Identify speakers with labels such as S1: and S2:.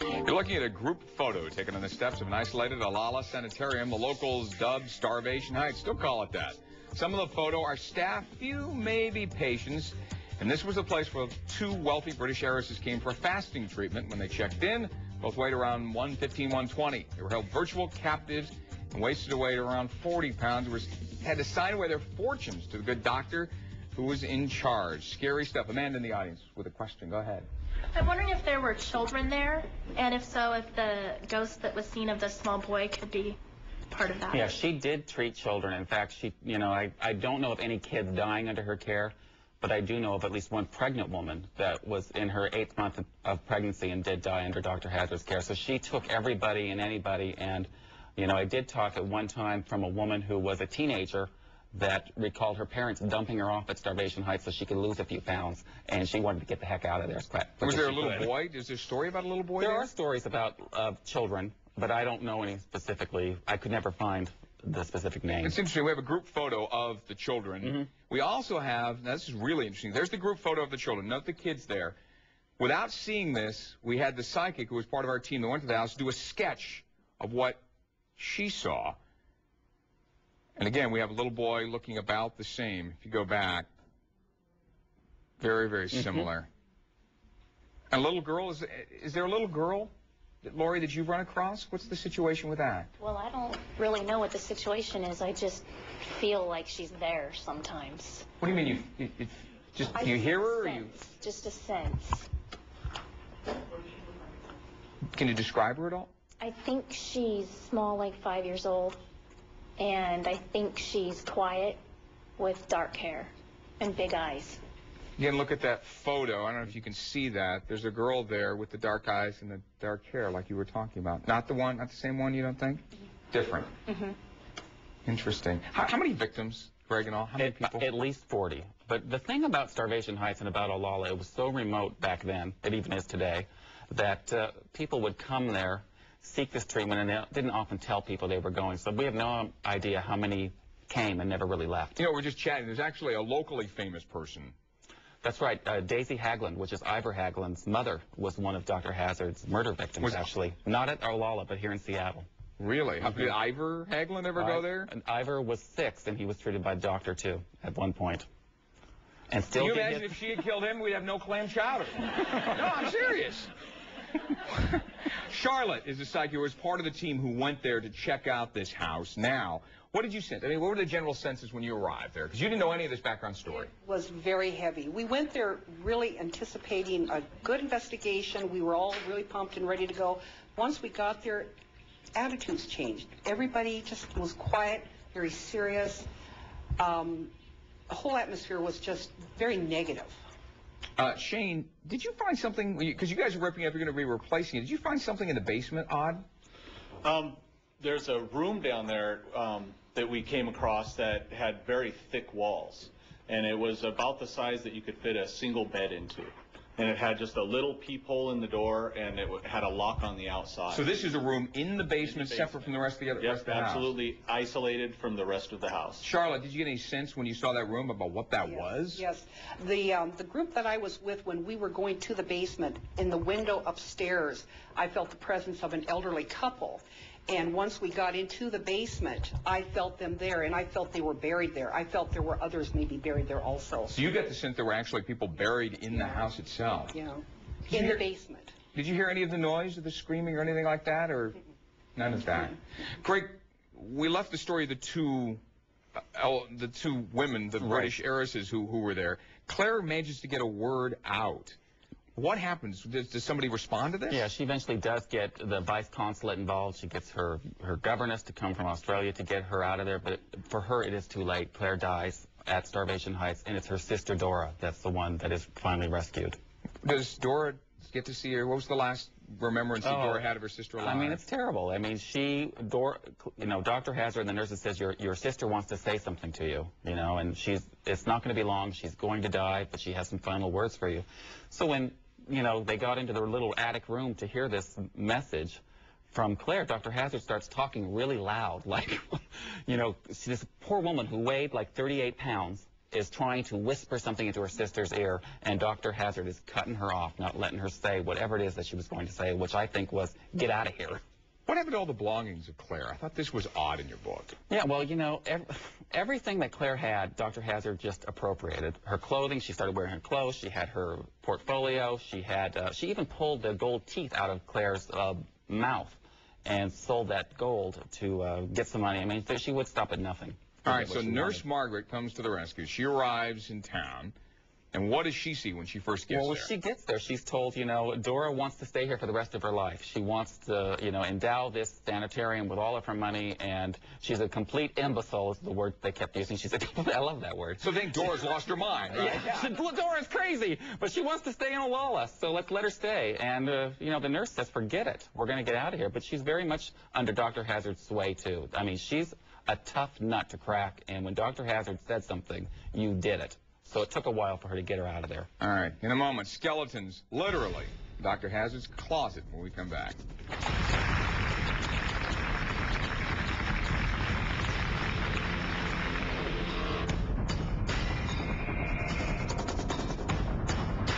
S1: You're looking at a group photo taken on the steps of an isolated Alala sanitarium the locals dubbed Starvation Heights. Still call it that. Some of the photo are staff, few maybe patients. And this was the place where two wealthy British heiresses came for a fasting treatment. When they checked in, both weighed around 115, 120. They were held virtual captives and wasted away to around 40 pounds. Had to sign away their fortunes to the good doctor who was in charge. Scary stuff. Amanda in the audience with a question. Go ahead.
S2: I'm wondering if there were children there, and if so, if the ghost that was seen of the small boy could be part of that.
S3: Yeah, she did treat children. In fact, I don't know of any kids dying under her care, but I do know of at least one pregnant woman that was in her 8th month of pregnancy and did die under Dr. Hazard's care. So she took everybody and anybody, and, I did talk at one time from a woman who was a teenager that recalled her parents dumping her off at Starvation Heights so she could lose a few pounds, and she wanted to get the heck out of there.
S1: Was there a little boy? Is there a story about a little boy
S3: there? There are stories about children, but I don't know any specifically. I could never find the specific name.
S1: It's interesting. We have a group photo of the children. Mm-hmm. We also have, now this is really interesting, there's the group photo of the children. Note the kids there. Without seeing this, we had the psychic who was part of our team that went to the house do a sketch of what she saw. And again, we have a little boy looking about the same. If you go back, very, very similar. And a little girl, is there a little girl, Lori, that you've run across? What's the situation with that?
S4: Well, I don't really know what the situation is. I just feel like she's there sometimes.
S1: What do you mean? You hear her? Or you...
S4: Just a sense.
S1: Can you describe her at all?
S4: I think she's small, like 5 years old. And I think she's quiet with dark hair and big eyes.
S1: Again, look at that photo. I don't know if you can see that. There's a girl there with the dark eyes and the dark hair like you were talking about. Not the same one, you don't think? Different. Interesting. How many victims, Greg, and all? How many people?
S3: At least 40. But the thing about Starvation Heights and about Olalla, it was so remote back then, it even is today, that people would come there, seek this treatment, and they didn't often tell people they were going. So we have no idea how many came and never really left.
S1: We're just chatting. There's actually a locally famous person.
S3: That's right. Daisy Haglund, which is Ivor Haglund's mother, was one of Dr. Hazard's murder victims, actually. Not at Olalla, but here in Seattle.
S1: Really? Did Ivor Haglund ever go there?
S3: And Ivor was 6, and he was treated by a doctor, too, at one point. And still,
S1: can you imagine if she had killed him, we'd have no clam chowder? No, I'm serious. Charlotte is a psychic who was part of the team who went there to check out this house. Now, what did you sense? I mean, what were the general senses when you arrived there? Because you didn't know any of this background story.
S5: It was very heavy. We went there really anticipating a good investigation. We were all really pumped and ready to go. Once we got there, attitudes changed. Everybody just was quiet, very serious. The whole atmosphere was just very negative.
S1: Shane, did you find something, because you guys are ripping up, you're going to be replacing it, did you find something in the basement odd?
S6: There's a room down there that we came across that had very thick walls, and it was about the size that you could fit a single bed into. And it had just a little peephole in the door, and it had a lock on the outside.
S1: So this is a room in the basement, separate from the rest of the rest of the house?
S6: Absolutely isolated from the rest of the house.
S1: Charlotte, did you get any sense when you saw that room about what that was?
S5: Yes. The group that I was with when we were going to the basement, in the window upstairs, I felt the presence of an elderly couple. And once we got into the basement, I felt them there, and I felt they were buried there. I felt there were others maybe buried there also.
S1: So you got the sense there were actually people buried in the house itself?
S5: Yeah, in the basement.
S1: Did you hear any of the noise, of the screaming or anything like that, or none of that? Greg, we left the story of the two women, the British heiresses who were there. Claire manages to get a word out. What happens? Does somebody respond to this?
S3: Yeah, she eventually does get the vice consulate involved. She gets her governess to come from Australia to get her out of there. But for her, it is too late. Claire dies at Starvation Heights, and it's her sister Dora that's the one that is finally rescued.
S1: Does Dora get to see her? What was the last remembrance that Dora had of her sister alive?
S3: I mean, it's terrible. I mean, Dr. Hazard and the nurses says your sister wants to say something to you, and it's not going to be long. She's going to die, but she has some final words for you. So when they got into their little attic room to hear this message from Claire, Dr. Hazard starts talking really loud, like, this poor woman who weighed like 38 pounds is trying to whisper something into her sister's ear, and Dr. Hazard is cutting her off, not letting her say whatever it is that she was going to say, which I think was, get out of here.
S1: What happened to all the belongings of Claire? I thought this was odd in your book.
S3: Yeah, well, you know, everything that Claire had, Dr. Hazard just appropriated. Her clothing, she started wearing her clothes. She had her portfolio. She even pulled the gold teeth out of Claire's mouth and sold that gold to get some money. I mean, she would stop at nothing.
S1: All right, so Nurse Margaret comes to the rescue. She arrives in town. And what does she see when she first gets there?
S3: Well, when she gets there, she's told, you know, Dora wants to stay here for the rest of her life. She wants to, you know, endow this sanitarium with all of her money, and she's a complete imbecile is the word they kept using. She said, I love that word.
S1: So they think Dora's lost her mind, right?
S3: Yeah. Dora's crazy, but she wants to stay in Olala, so let's let her stay. And, you know, the nurse says, forget it. We're going to get out of here. But she's very much under Dr. Hazard's sway, too. I mean, she's a tough nut to crack, and when Dr. Hazard said something, you did it. So it took a while for her to get her out of there.
S1: All right. In a moment, skeletons, literally, Dr. Hazard's closet when we come back.